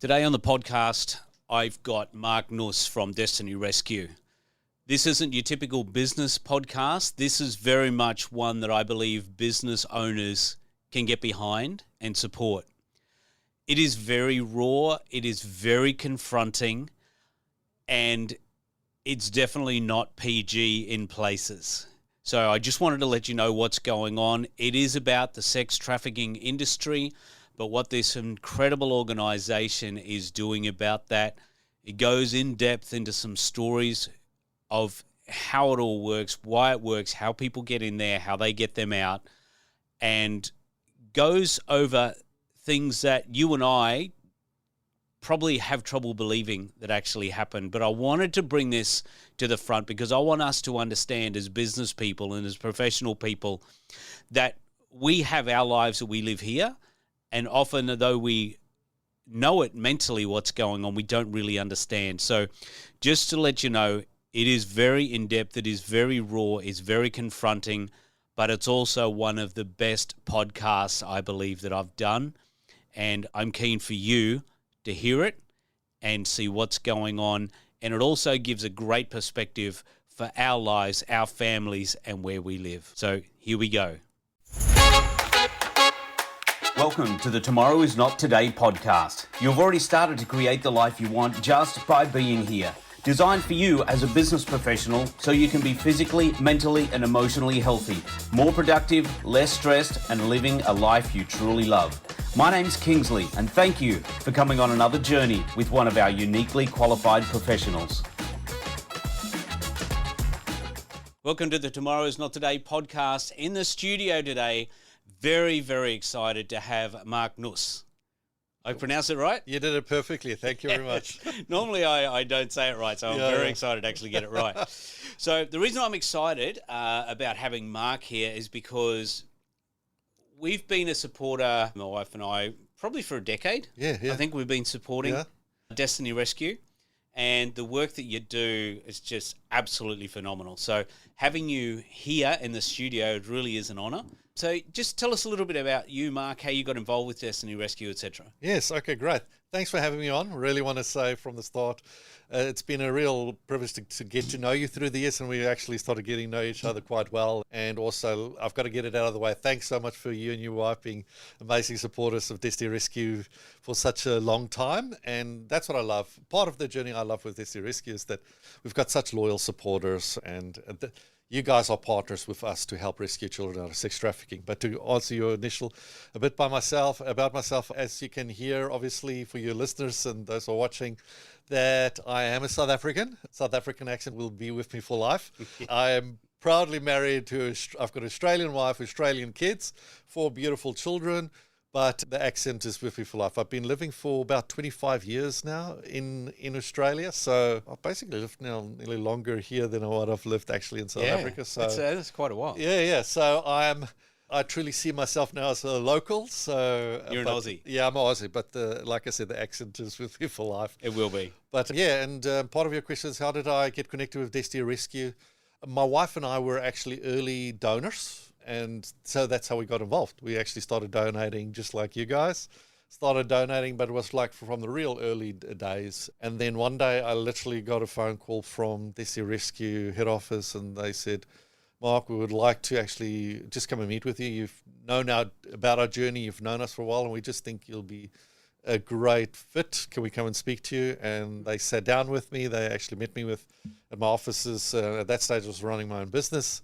Today on the podcast, I've got Marc Nuss from Destiny Rescue. This isn't your typical business podcast. This is very much one that I believe business owners can get behind and support. It is very raw, it is very confronting, and it's definitely not PG in places. So I just wanted to let you know what's going on. It is about the sex trafficking industry, but what this incredible organization is doing about that. It goes in depth into some stories of how it all works, why it works, how people get in there, how they get them out, and goes over things that you and I probably have trouble believing that actually happened. But I wanted to bring this to the front because I want us to understand as business people and as professional people that we have our lives that we live here, and often though we know it mentally what's going on, we don't really understand. So just to let you know, it is very in-depth, it is very raw, it's very confronting, but it's also one of the best podcasts I believe that I've done. And I'm keen for you to hear it and see what's going on. And it also gives a great perspective for our lives, our families, and where we live. So here we go. Welcome to the Tomorrow is Not Today podcast. You've already started to create the life you want just by being here. Designed for you as a business professional so you can be physically, mentally, and emotionally healthy, more productive, less stressed, and living a life you truly love. My name's Kingsley, and thank you for coming on another journey with one of our uniquely qualified professionals. Welcome to the Tomorrow is Not Today podcast. In the studio today, very, very excited to have Marc Nuss. I pronounced it right? You did it perfectly. Thank you very much. Normally I don't say it right, so I'm very excited to actually get it right. So the reason I'm excited about having Marc here is because we've been a supporter, my wife and I, probably for a decade. Yeah. I think we've been supporting Destiny Rescue, and the work that you do is just absolutely phenomenal. So having you here in the studio really is an honour. So just tell us a little bit about you, Marc, how you got involved with Destiny Rescue, etc. Yes, okay, great. Thanks for having me on. Really want to say from the start, it's been a real privilege to get to know you through the years, and we actually started getting to know each other quite well. And also, I've got to get it out of the way. Thanks so much for you and your wife being amazing supporters of Destiny Rescue for such a long time. And that's what I love. Part of the journey I love with Destiny Rescue is that we've got such loyal supporters, and you guys are partners with us to help rescue children out of sex trafficking. But to answer your initial about myself, as you can hear, obviously, for your listeners and those who are watching, that I am a South African. South African accent will be with me for life. I am proudly married I've got an Australian wife, Australian kids, 4 beautiful children, but the accent is with me for life. I've been living for about 25 years now in Australia, so I've basically lived now nearly longer here than what I've lived actually in South Africa. So that's quite a while. Yeah. So I truly see myself now as a local. So You're an Aussie. Yeah, I'm an Aussie, but like I said, the accent is with me for life. It will be. But yeah, and part of your question is how did I get connected with Destiny Rescue? My wife and I were actually early donors. And so that's how we got involved. We actually started donating just like you guys started donating, but it was like from the real early days. And then one day I literally got a phone call from Destiny Rescue head office, and they said, Marc, we would like to actually just come and meet with you. You've known about our journey. You've known us for a while, and we just think you'll be a great fit. Can we come and speak to you? And they sat down with me. They actually met me at my offices. At that stage, I was running my own business.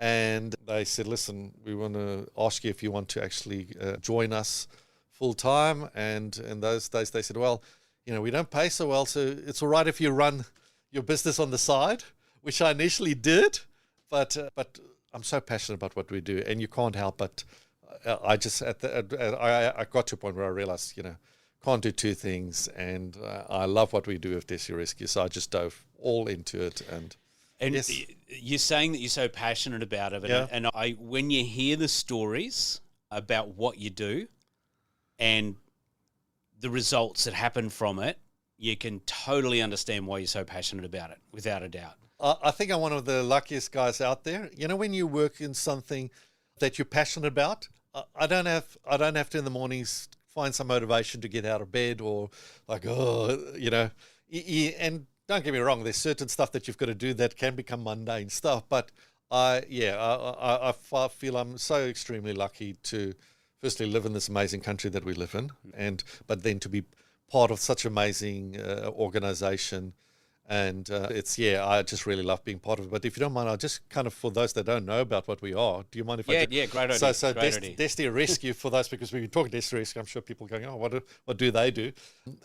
And they said, listen, we want to ask you if you want to actually join us full time. And in those days, they said, well, we don't pay so well, so it's all right if you run your business on the side, which I initially did. But I'm so passionate about what we do, and you can't help but I just I got to a point where I realized, can't do two things, and I love what we do with Destiny Rescue, so I just dove all into it. And yes. You're saying that you're so passionate about it, and when you hear the stories about what you do and the results that happen from it, you can totally understand why you're so passionate about it, without a doubt. I think I'm one of the luckiest guys out there. When you work in something that you're passionate about, I don't have to in the mornings find some motivation to get out of bed, or like, and don't get me wrong, there's certain stuff that you've got to do that can become mundane stuff. But I feel I'm so extremely lucky to firstly live in this amazing country that we live in, but then to be part of such amazing organization. And I just really love being part of it. But if you don't mind, I'll just kind of, for those that don't know about what we are, do you mind if I do? Yeah, great idea. So great idea. Destiny Rescue, for those, because when we talk Destiny Rescue, I'm sure people are going, oh, what do they do?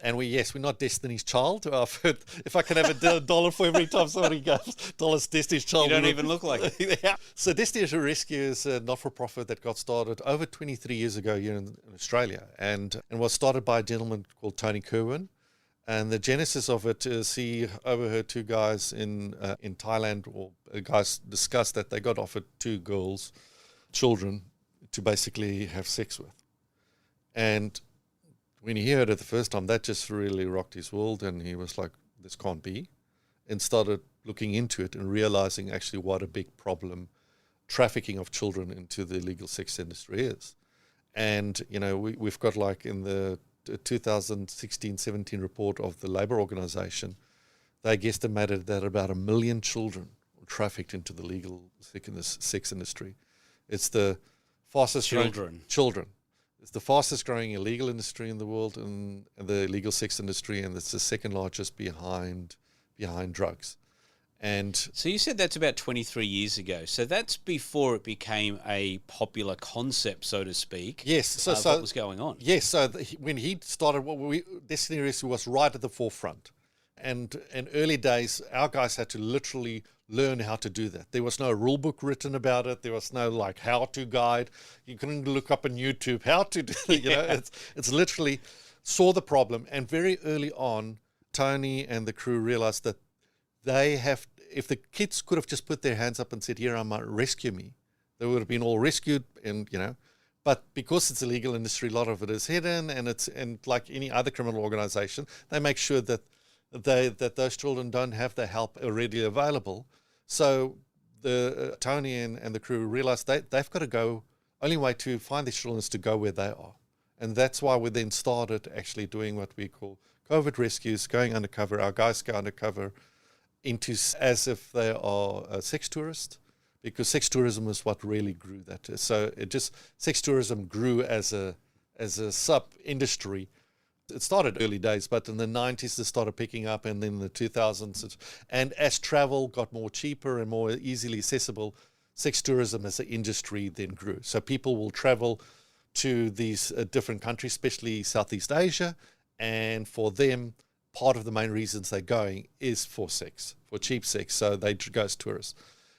And we're not Destiny's Child. I've heard, if I can have a dollar for every time somebody goes, dollars Destiny's Child. You don't even look like it. Yeah. So Destiny Rescue is a not-for-profit that got started over 23 years ago here in Australia, and was started by a gentleman called Tony Kerwin. And the genesis of it is he overheard two guys in Thailand, or guys discussed that they got offered two children, to basically have sex with. And when he heard it the first time, that just really rocked his world, and he was like, this can't be, and started looking into it and realizing actually what a big problem trafficking of children into the illegal sex industry is. And, we've got, like, in the 2016-17 report of the Labour Organization, they guesstimated that about 1 million children were trafficked into the legal sex industry. It's the fastest children. It's the fastest growing illegal industry in the world, and the illegal sex industry, and it's the second largest behind drugs. And so you said that's about 23 years ago. So that's before it became a popular concept, so to speak. Yes. So what was going on? Yes. So when he started, Destiny Rescue was right at the forefront. And in early days, our guys had to literally learn how to do that. There was no rule book written about it. There was no like how-to guide. You couldn't look up on YouTube how to do it. It's literally saw the problem. And very early on, Tony and the crew realized that if the kids could have just put their hands up and said, here, rescue me, they would have been all rescued, but because it's a legal industry, a lot of it is hidden, and like any other criminal organization, they make sure that those children don't have the help already available. So Tony and the crew realized they've got to go, only way to find these children is to go where they are. And that's why we then started actually doing what we call COVID rescues, going undercover. Our guys go undercover as if they are sex tourists, because sex tourism is what really grew that. So sex tourism grew as a sub-industry. It started early days, but in the 90s it started picking up, and then in the 2000s. And as travel got more cheaper and more easily accessible, sex tourism as an industry then grew. So people will travel to these different countries, especially Southeast Asia, and for them, part of the main reasons they're going is for sex, for cheap sex. So they go as tourists.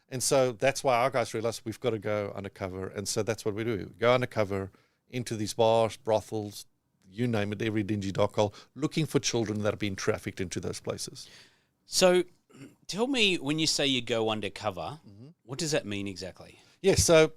And so that's why our guys realized we've got to go undercover. And so that's what we do. We go undercover into these bars, brothels, you name it, every dingy dock hole, looking for children that have been trafficked into those places. So tell me, when you say you go undercover, what does that mean exactly? Yes, so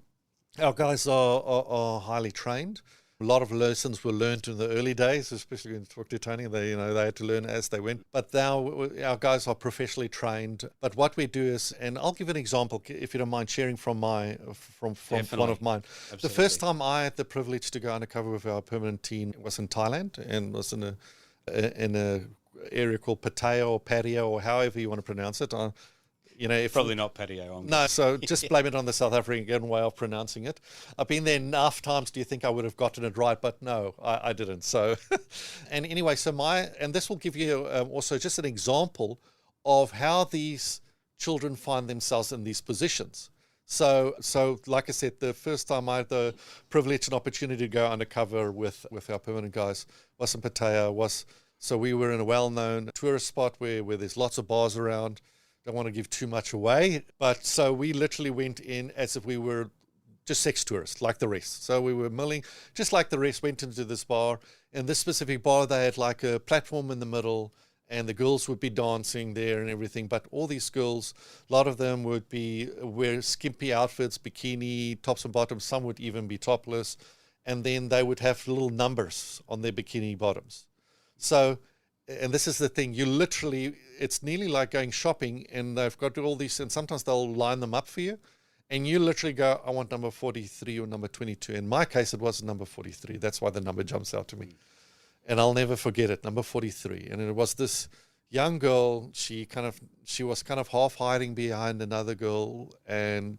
our guys are highly trained. A lot of lessons were learned in the early days, especially when you talk to Tony. They had to learn as they went. But now our guys are professionally trained. But what we do is, and I'll give an example, if you don't mind sharing from one of mine. Absolutely. The first time I had the privilege to go undercover with our permanent team was in Thailand, and was in a area called Pattaya or Pattaya, or however you want to pronounce it. Probably not patio. No, so just blame it on the South African way of pronouncing it. I've been there enough times. Do you think I would have gotten it right? But no, I didn't. So, and anyway, and this will give you also just an example of how these children find themselves in these positions. So like I said, the first time I had the privilege and opportunity to go undercover with our permanent guys was in Pattaya. So we were in a well-known tourist spot where there's lots of bars around. Don't want to give too much away, but so we literally went in as if we were just sex tourists, like the rest. So we were milling, just like the rest, went into this bar. And this specific bar, they had like a platform in the middle, and the girls would be dancing there and everything. But all these girls, a lot of them would wear skimpy outfits, bikini, tops and bottoms. Some would even be topless. And then they would have little numbers on their bikini bottoms. So, and this is the thing, it's nearly like going shopping, and they've got all these, and sometimes they'll line them up for you, and you literally go, I want number 43 or number 22. In my case, it was number 43. That's why the number jumps out to me. And I'll never forget it, number 43. And it was this young girl. She was kind of half hiding behind another girl, and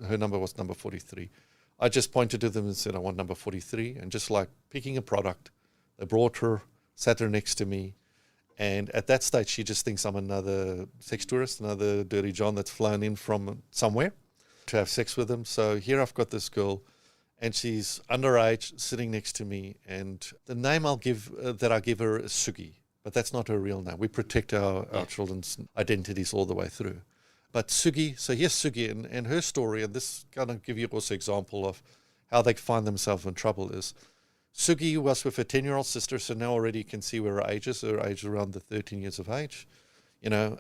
her number was number 43. I just pointed to them and said, I want number 43. And just like picking a product, they brought her, sat her next to me. And at that stage, she just thinks I'm another sex tourist, another dirty John that's flown in from somewhere to have sex with them. So here I've got this girl, and she's underage, sitting next to me. And the name I give her is Sugi, but that's not her real name. We protect our children's identities all the way through. But Sugi, so here's Sugi, and her story, and this kind of give you also example of how they find themselves in trouble is, Sugi was with her 10-year-old sister, so now already you can see where her age is. Her age is around the 13 years of age. You know,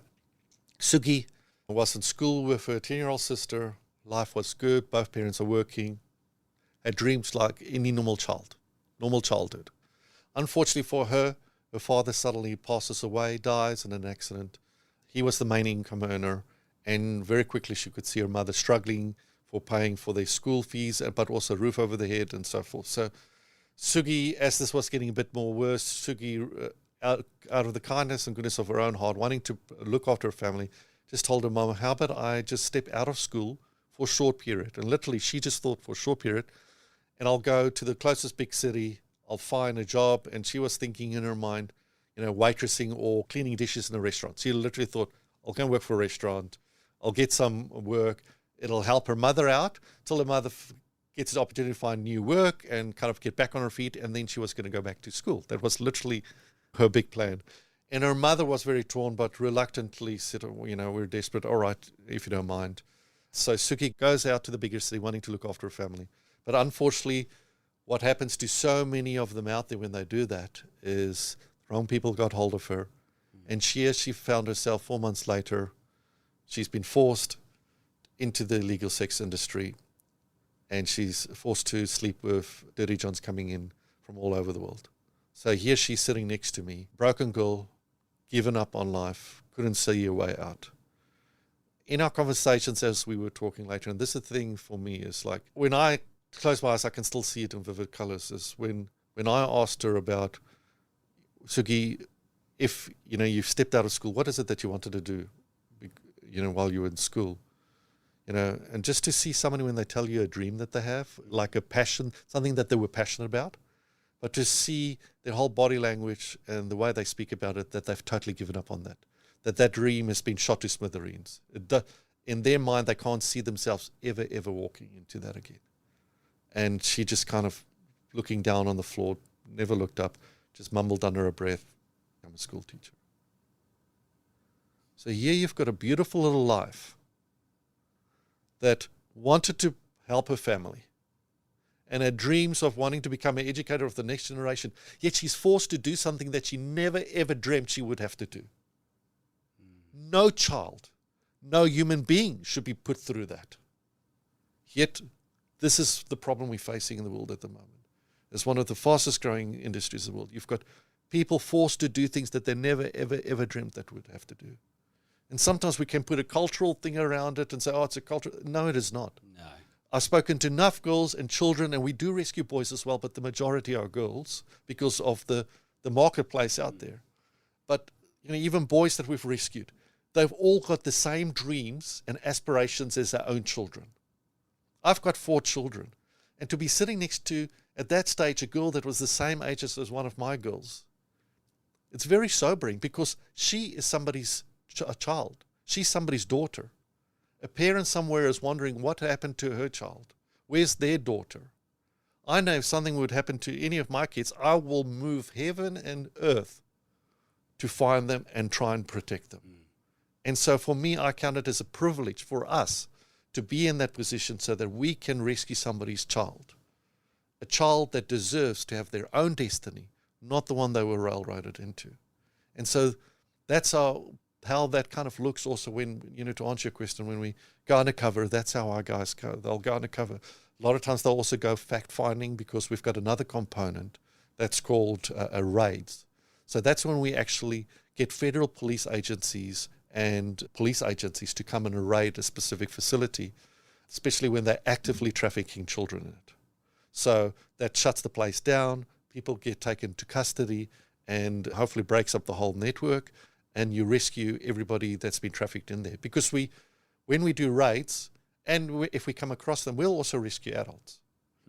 Sugi was in school with her 10-year-old sister. Life was good. Both parents are working. Had dreams like any normal child, normal childhood. Unfortunately for her, her father suddenly passes away, dies in an accident. He was the main income earner, and very quickly she could see her mother struggling for paying for their school fees, but also roof over the head and so forth. So Sugi, as this was getting a bit more worse, Sugi, out of the kindness and goodness of her own heart, wanting to look after her family, just told her mama, how about I just step out of school for a short period? And literally, she just thought for a short period, and I'll go to the closest big city, I'll find a job. And she was thinking in her mind, you know, waitressing or cleaning dishes in a restaurant. She literally thought, I'll go and work for a restaurant, I'll get some work, it'll help her mother out till her mother gets the opportunity to find new work and kind of get back on her feet, and then she was going to go back to school. That was literally her big plan. And her mother was very torn, but reluctantly said, you know, we're desperate. All right, if you don't mind. So Suki goes out to the bigger city wanting to look after her family. But unfortunately, what happens to so many of them out there when they do that is the wrong people got hold of her. And she found herself 4 months later, she's been forced into the illegal sex industry. And she's forced to sleep with dirty Johns coming in from all over the world. So here she's sitting next to me, broken girl, given up on life, couldn't see her way out. In our conversations as we were talking later, and this is the thing for me, is like when I close my eyes, I can still see it in vivid colors, is when I asked her about, Sugi, if, you know, you've stepped out of school, what is it that you wanted to do, you know, while you were in school? You know, and just to see somebody when they tell you a dream that they have, like a passion, something that they were passionate about, but to see their whole body language and the way they speak about it, that they've totally given up on that dream has been shot to smithereens. In their mind, they can't see themselves ever walking into that again. And she just kind of looking down on the floor, never looked up, just mumbled under her breath, I'm a school teacher. So here you've got a beautiful little life that wanted to help her family and had dreams of wanting to become an educator of the next generation, yet she's forced to do something that she never ever dreamt she would have to do. No child, no human being should be put through that. Yet this is the problem we're facing in the world at the moment. It's one of the fastest growing industries in the world. You've got people forced to do things that they never ever dreamt that would have to do. And sometimes we can put a cultural thing around it and say, oh, it's a culture. No, it is not. No. I've spoken to enough girls and children, and we do rescue boys as well, but the majority are girls because of the marketplace out there. But you know, even boys that we've rescued, they've all got the same dreams and aspirations as their own children. I've got 4 children. And to be sitting next to, at that stage, a girl that was the same age as one of my girls, it's very sobering because she is somebody's a child. She's somebody's daughter. A parent somewhere is wondering what happened to her child. Where's their daughter? I know if something would happen to any of my kids, I will move heaven and earth to find them and try and protect them. And so for me, I count it as a privilege for us to be in that position so that we can rescue somebody's child. A child that deserves to have their own destiny, not the one they were railroaded into. And so that's how that kind of looks also when, you know, to answer your question, when we go undercover, that's how our guys go. They'll go undercover. A lot of times they'll also go fact-finding because we've got another component that's called raids. So that's when we actually get federal police agencies and police agencies to come and raid a specific facility. especially when they're actively trafficking children in it. So that shuts the place down. People get taken to custody and hopefully breaks up the whole network, and you rescue everybody that's been trafficked in there. Because when we do raids, and if we come across them, we'll also rescue adults.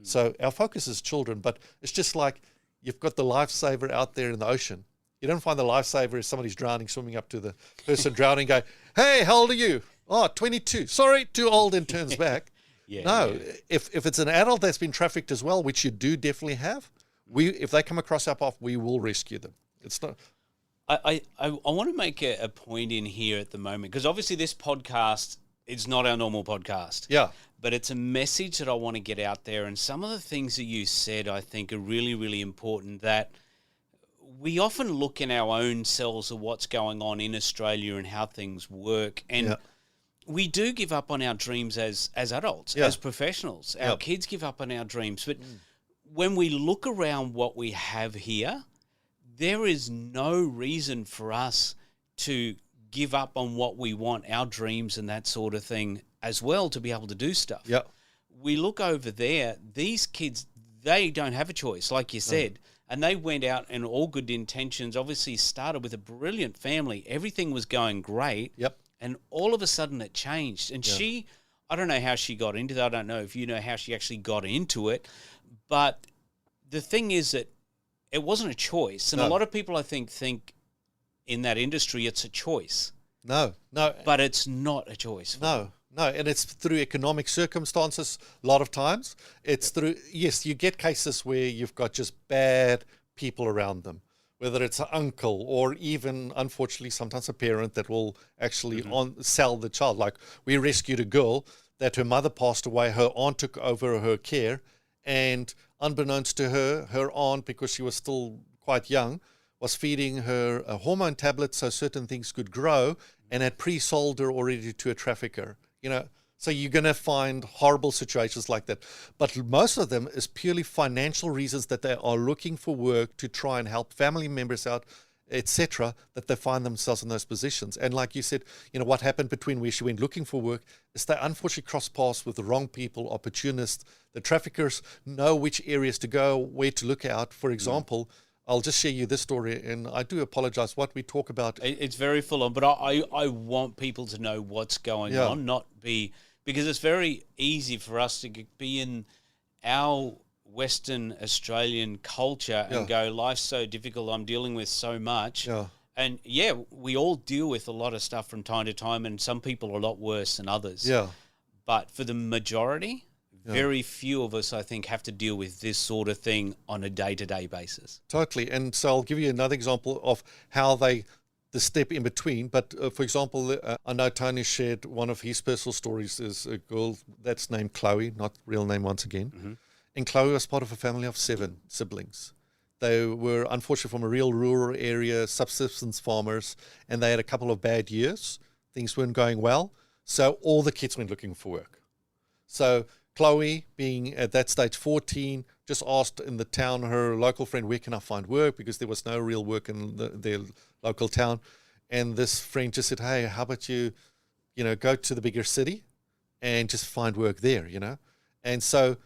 So our focus is children, but it's just like you've got the lifesaver out there in the ocean. You don't find the lifesaver as somebody's drowning, swimming up to the person drowning, go, "Hey, how old are you?" "Oh, 22. Sorry, too old," and turns back. If it's an adult that's been trafficked as well, which you do definitely have, if they come across our path, we will rescue them. It's not. I want to make a point in here at the moment, because obviously this podcast is not our normal podcast. Yeah. But it's a message that I want to get out there. And some of the things that you said, I think, are really, really important, that we often look in our own selves of what's going on in Australia and how things work. And we do give up on our dreams as adults, as professionals. Our kids give up on our dreams. But when we look around what we have here, there is no reason for us to give up on what we want, our dreams and that sort of thing as well, to be able to do stuff. Yeah. We look over there, these kids, they don't have a choice, like you said. And they went out in all good intentions, obviously started with a brilliant family. Everything was going great. Yep. And all of a sudden it changed. And I don't know how she got into that. I don't know if you know how she actually got into it. But the thing is that it wasn't a choice. And a lot of people, I think in that industry, it's a choice. No. But it's not a choice. No, and it's through economic circumstances a lot of times. It's through, yes, you get cases where you've got just bad people around them, whether it's an uncle or even, unfortunately, sometimes a parent that will actually sell the child. Like, we rescued a girl that her mother passed away, her aunt took over her care, and unbeknownst to her, her aunt, because she was still quite young, was feeding her a hormone tablet so certain things could grow, and had pre-sold her already to a trafficker. So you're going to find horrible situations like that. But most of them is purely financial reasons, that they are looking for work to try and help family members out, etc., that they find themselves in those positions. And like you said, what happened between where she went looking for work is they unfortunately crossed paths with the wrong people, opportunists. The traffickers know which areas to go, where to look out. For example, I'll just share you this story, and I do apologize what we talk about. It's very full on, but I want people to know what's going on, because it's very easy for us to be in our Western Australian culture and go, life's so difficult, I'm dealing with so much. Yeah. And we all deal with a lot of stuff from time to time, and some people are a lot worse than others. Yeah. But for the majority, very few of us, I think, have to deal with this sort of thing on a day-to-day basis. Totally. And so I'll give you another example of how the step in between. But for example, I know Tony shared one of his personal stories is a girl that's named Chloe, not real name once again. Mm-hmm. And Chloe was part of a family of 7 siblings. They were unfortunately from a real rural area, subsistence farmers, and they had a couple of bad years. Things weren't going well. So all the kids went looking for work. So Chloe, being at that stage 14, just asked in the town, her local friend, where can I find work? Because there was no real work in their local town. And this friend just said, hey, how about you go to the bigger city and just find work there, And so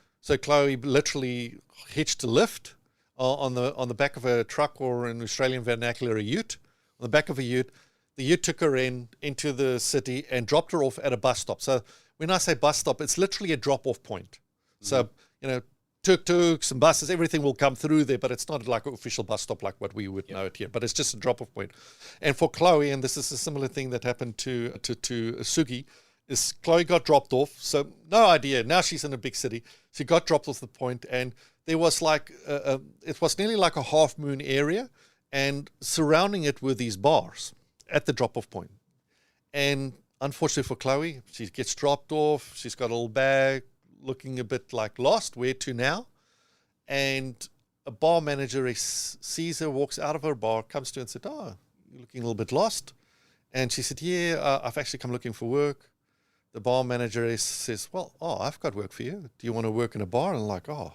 Chloe literally hitched a lift on the back of a truck, or in Australian vernacular, a ute. On the back of a ute, the ute took her into the city and dropped her off at a bus stop. So when I say bus stop, it's literally a drop-off point. So, tuk-tuks and buses, everything will come through there, but it's not like an official bus stop like what we would know it here. But it's just a drop-off point. And for Chloe, and this is a similar thing that happened to Sugi, is Chloe got dropped off. So no idea. Now she's in a big city. She got dropped off the point, and there was it was nearly like a half-moon area, and surrounding it were these bars at the drop-off point. And unfortunately for Chloe, she gets dropped off. She's got a little bag, looking a bit like lost. Where to now? And a bar manager sees her, walks out of her bar, comes to her and said, oh, you're looking a little bit lost. And she said, I've actually come looking for work. The bar manager says, well, I've got work for you. Do you want to work in a bar? And I'm like, how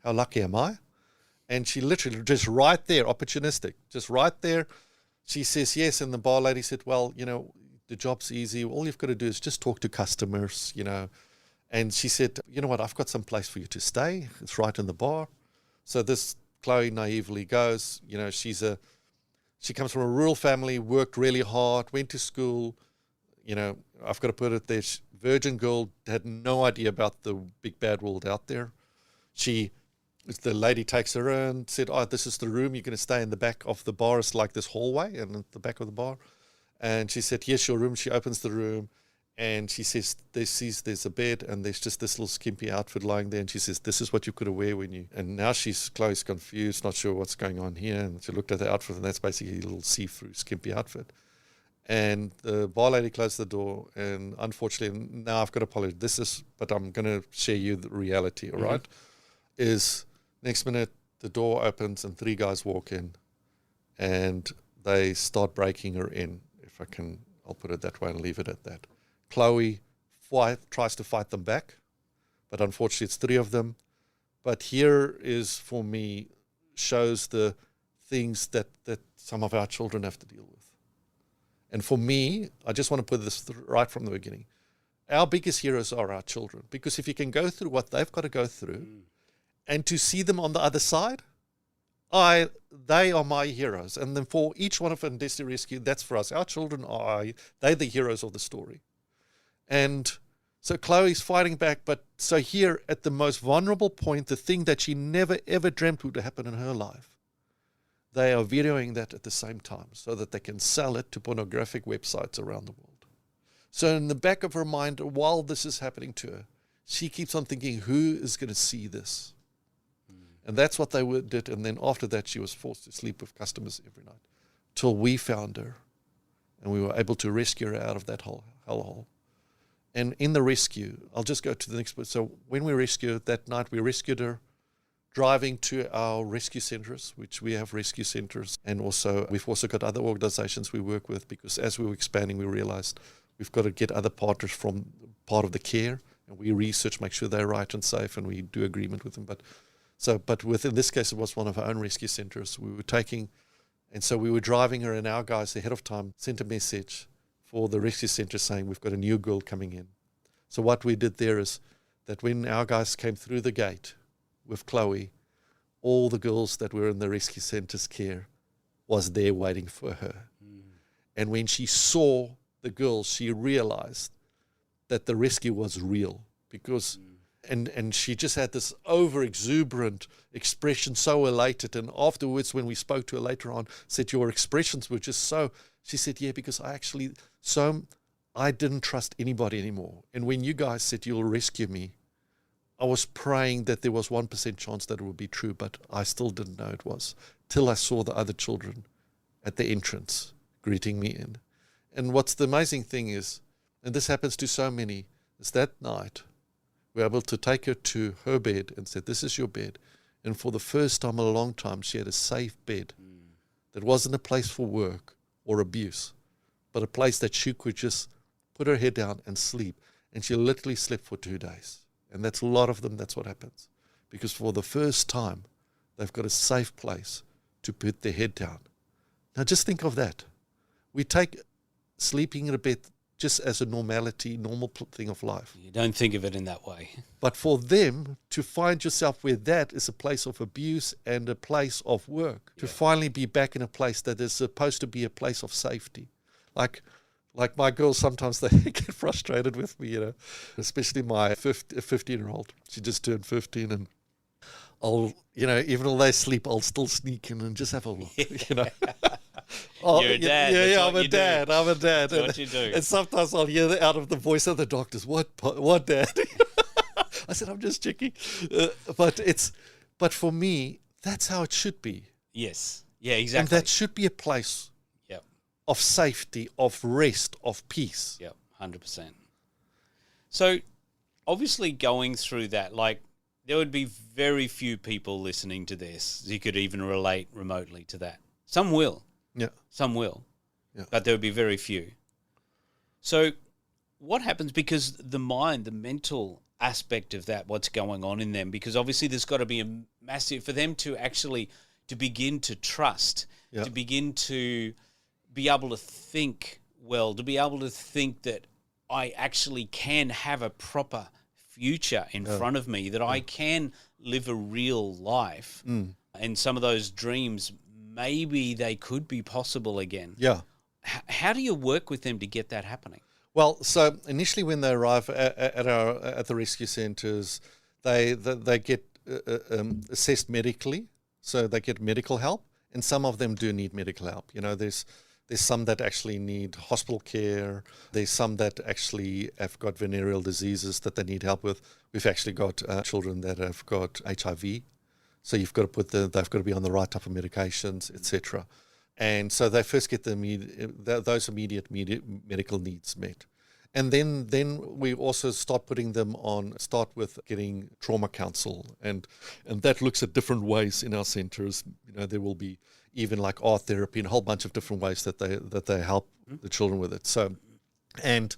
lucky am I? And she literally just right there, opportunistic, just right there. She says yes. And the bar lady said, well, the job's easy. All you've got to do is just talk to customers, And she said, you know what, I've got some place for you to stay. It's right in the bar. So this Chloe naively goes, you know, she comes from a rural family, worked really hard, went to school, you know, I've got to put it there, virgin girl, had no idea about the big bad world out there. The lady takes her in, said, oh, this is the room, you're going to stay in the back of the bar. It's like this hallway and at the back of the bar. And she said, here's your room. She opens the room and she says, there's a bed and there's just this little skimpy outfit lying there. And she says, this is what you could have wear when you, and now Chloe's confused, not sure what's going on here. And she looked at the outfit and that's basically a little see-through skimpy outfit. And the bar lady closed the door, and unfortunately, now I've got to apologize. But I'm going to share you the reality, all right? Is next minute, the door opens and 3 guys walk in, and they start breaking her in, if I'll put it that way and leave it at that. Chloe tries to fight them back, but unfortunately, it's 3 of them. But here is, for me, shows the things that some of our children have to deal with. And for me, I just want to put this right from the beginning. Our biggest heroes are our children, because if you can go through what they've got to go through and to see them on the other side, they are my heroes. And then for each one of them, Destiny Rescue, that's for us. Our children they're the heroes of the story. And so Chloe's fighting back, but so here at the most vulnerable point, the thing that she never ever dreamt would happen in her life, they are videoing that at the same time so that they can sell it to pornographic websites around the world. So in the back of her mind, while this is happening to her, she keeps on thinking, who is going to see this? And that's what they did. And then after that, she was forced to sleep with customers every night till we found her and we were able to rescue her out of that hellhole. And in the rescue, I'll just go to the next bit. So when we rescued that night, we rescued her driving to our rescue centers, which we have rescue centers. And also, we've also got other organizations we work with, because as we were expanding, we realized we've got to get other partners from part of the care. And we research, make sure they're right and safe, and we do agreement with them. But within this case, it was one of our own rescue centers. We were driving her, and our guys ahead of time sent a message for the rescue center saying, we've got a new girl coming in. So what we did there is that when our guys came through the gate with Chloe, all the girls that were in the rescue center's care was there waiting for her. And when she saw the girls, she realized that the rescue was real, because and she just had this over exuberant expression, so elated. And afterwards, when we spoke to her later on, said, your expressions were just so, she said, yeah, because I didn't trust anybody anymore. And when you guys said you'll rescue me, I was praying that there was 1% chance that it would be true, but I still didn't know it was, till I saw the other children at the entrance greeting me in. And what's the amazing thing is, and this happens to so many, is that night we were able to take her to her bed and said, this is your bed. And for the first time in a long time, she had a safe bed that wasn't a place for work or abuse, but a place that she could just put her head down and sleep. And she literally slept for 2 days. And that's a lot of them, that's what happens. Because for the first time, they've got a safe place to put their head down. Now just think of that. We take sleeping in a bed just as a normal thing of life. You don't think of it in that way. But for them to find yourself where that is a place of abuse and a place of work, to finally be back in a place that is supposed to be a place of safety. Like my girls, sometimes they get frustrated with me, especially my 15-year-old. She just turned 15, and I'll, even though they sleep, I'll still sneak in and just have a look, Oh, you're a dad. Yeah, I'm a dad. That's what you do. And sometimes I'll hear out of the voice of the doctors, what dad? I said, I'm just checking. But for me, that's how it should be. Yes. Yeah, exactly. And that should be a place of safety, of rest, of peace. Yeah, 100%. So obviously going through that, there would be very few people listening to this who could even relate remotely to that. Some will. Yeah. Some will. Yeah. But there would be very few. So what happens, because the mind, the mental aspect of that, what's going on in them, because obviously there's got to be a massive, for them to actually, to begin to trust, to begin to be able to think well, to be able to think that I actually can have a proper future in front of me, that I can live a real life, and some of those dreams, maybe they could be possible again. Yeah. How do you work with them to get that happening? Well, so initially when they arrive at the rescue centres, they get assessed medically, so they get medical help, and some of them do need medical help. There's some that actually need hospital care. There's some that actually have got venereal diseases that they need help with. We've actually got children that have got HIV, so you've got to they've got to be on the right type of medications, etc. And so they first get those immediate medical needs met. And then we also start with getting trauma counsel. And that looks at different ways in our centres. There will be even like art therapy and a whole bunch of different ways that they help the children with it. So, and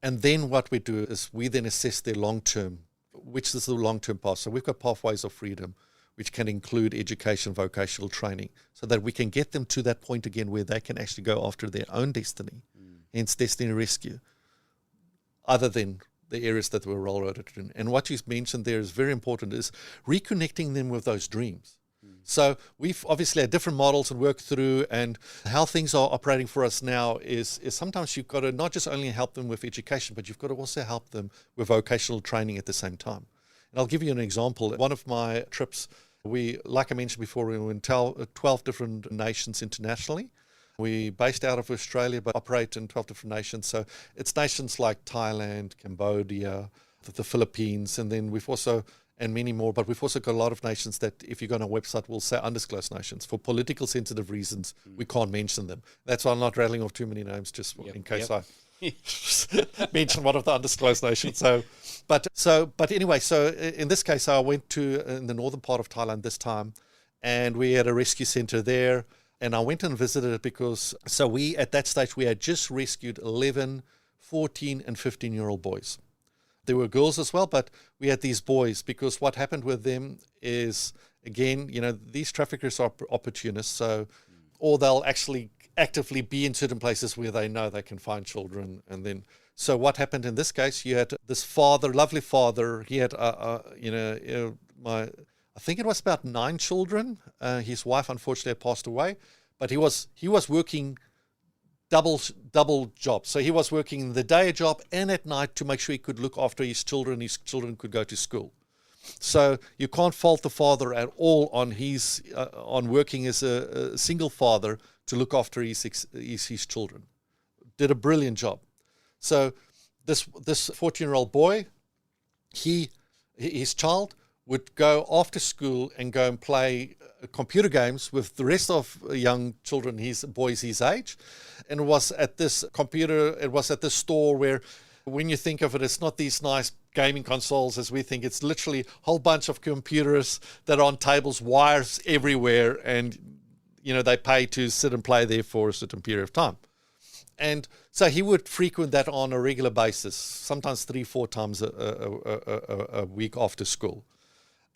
then what we do is we then assess their long-term, which is the long-term path. So we've got pathways of freedom, which can include education, vocational training, so that we can get them to that point again where they can actually go after their own destiny, hence Destiny Rescue, other than the areas that were railroaded in. And what you mentioned there is very important, is reconnecting them with those dreams. So we've obviously had different models and worked through, and how things are operating for us now is sometimes you've got to not just only help them with education, but you've got to also help them with vocational training at the same time. And I'll give you an example. One of my trips, like I mentioned before, we were in 12 different nations internationally. We based out of Australia, but operate in 12 different nations. So it's nations like Thailand, Cambodia, the Philippines, and then and many more. But we've also got a lot of nations that, if you go on our website, we'll say undisclosed nations. For political sensitive reasons, we can't mention them. That's why I'm not rattling off too many names, just in case I mention one of the undisclosed nations. But anyway, so in this case, I went in the northern part of Thailand this time, and we had a rescue center there. And I went and visited it because, at that stage, we had just rescued 11, 14, and 15-year-old boys. There were girls as well, but we had these boys, because what happened with them is, again, these traffickers are opportunists, or they'll actually actively be in certain places where they know they can find children. And then, so what happened in this case, you had this father, lovely father, he had, I think it was about 9 children. His wife, unfortunately, had passed away, but he was working double job. So he was working the day job and at night to make sure he could look after his children. His children could go to school. So you can't fault the father at all on his on working as a single father to look after his children. Did a brilliant job. So this 14-year-old boy, his child would go after school and go and play computer games with the rest of young children, boys his age. And it was at this store where, when you think of it, it's not these nice gaming consoles as we think. It's literally a whole bunch of computers that are on tables, wires everywhere, and they pay to sit and play there for a certain period of time. And so he would frequent that on a regular basis, sometimes 3-4 times a week after school.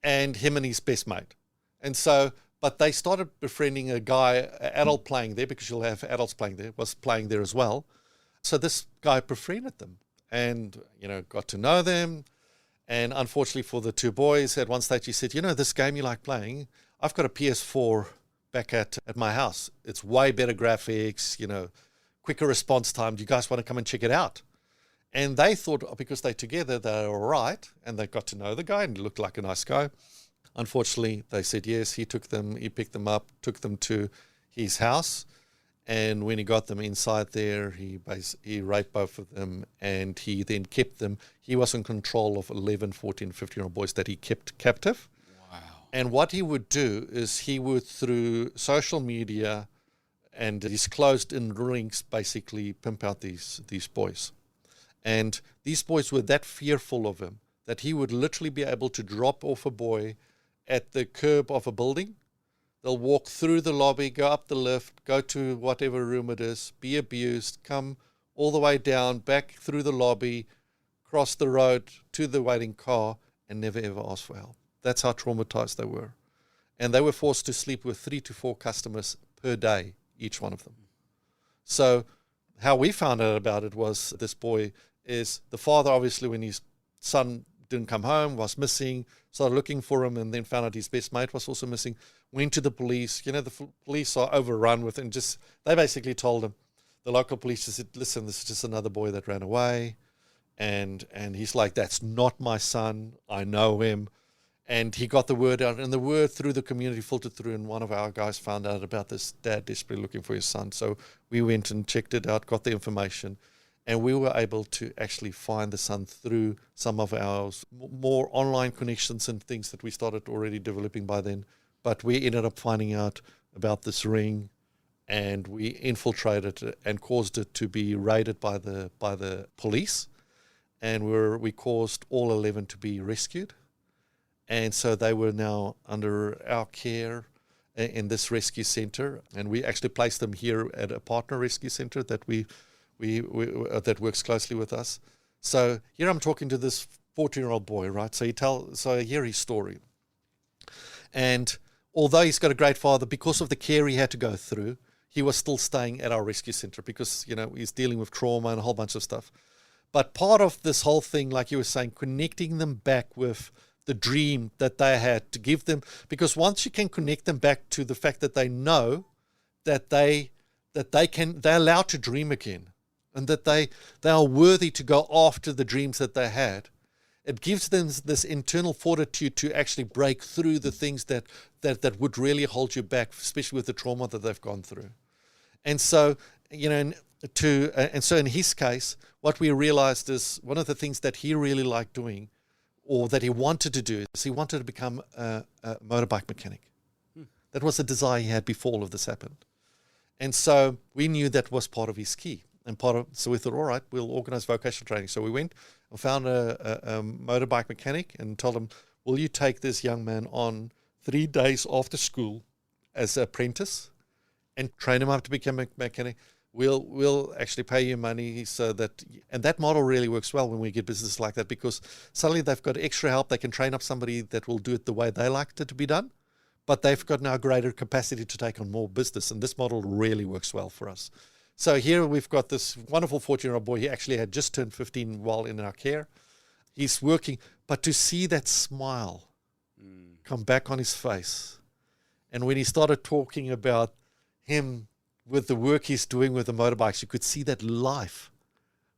And him and his best mate. And so, but they started befriending an adult playing there, because you'll have adults playing there, was playing there as well. So this guy befriended them and, got to know them. And unfortunately for the 2 boys, at one stage he said, this game you like playing, I've got a PS4 back at my house. It's way better graphics, quicker response time. Do you guys want to come and check it out? And they thought, because they're together, they're all right. And they got to know the guy and he looked like a nice guy. Unfortunately, they said yes. He picked them up, took them to his house. And when he got them inside there, he raped both of them, and he then kept them. He was in control of 11, 14, 15-year-old boys that he kept captive. Wow. And what he would do is he would, through social media and his closed-in rings, basically pimp out these boys. And these boys were that fearful of him that he would literally be able to drop off a boy at the curb of a building. They'll walk through the lobby, go up the lift, go to whatever room it is, be abused, come all the way down, back through the lobby, cross the road to the waiting car, and never ever ask for help. That's how traumatized they were. And they were forced to sleep with 3 to 4 customers per day, each one of them. So how we found out about it was, this boy is the father, obviously, when his son didn't come home, was missing, started looking for him, and then found out his best mate was also missing. Went to the police. You know, the police are overrun with, and just, they basically told him, the local police just said, listen, this is just another boy that ran away. And he's like, that's not my son. I know him. And he got the word out, and the word through the community filtered through, and one of our guys found out about this dad desperately looking for his son. So we went and checked it out, got the information, and we were able to actually find the son through some of our more online connections and things that we started already developing by then. But we ended up finding out about this ring, and we infiltrated it and caused it to be raided by the police, and we caused all 11 to be rescued. And so they were now under our care in this rescue center, and we actually placed them here at a partner rescue center that we that works closely with us. So here I'm talking to this 14-year-old boy, right? So I hear his story, and although he's got a great father, because of the care he had to go through, he was still staying at our rescue center because, you know, he's dealing with trauma and a whole bunch of stuff. But part of this whole thing, like you were saying, connecting them back with the dream that they had, to give them, because once you can connect them back to the fact that they know that they're allowed to dream again, and that they are worthy to go after the dreams that they had, it gives them this internal fortitude to actually break through the things that would really hold you back, especially with the trauma that they've gone through. And so, you know, and so in his case, what we realized is one of the things that he really liked doing, or that he wanted to do, is he wanted to become a motorbike mechanic. That was a desire he had before all of this happened. And so we knew that was part of his key. So we thought, all right, we'll organize vocational training. So we went and found a motorbike mechanic and told him, will you take this young man on 3 days after school as an apprentice and train him up to become a mechanic? We'll actually pay you money, so that, and that model really works well when we get businesses like that, because suddenly they've got extra help. They can train up somebody that will do it the way they like it to be done, but they've got now greater capacity to take on more business, and this model really works well for us. So here we've got this wonderful 14-year-old boy. He actually had just turned 15 while in our care. He's working, but to see that smile come back on his face, and when he started talking about him with the work he's doing with the motorbikes, you could see that life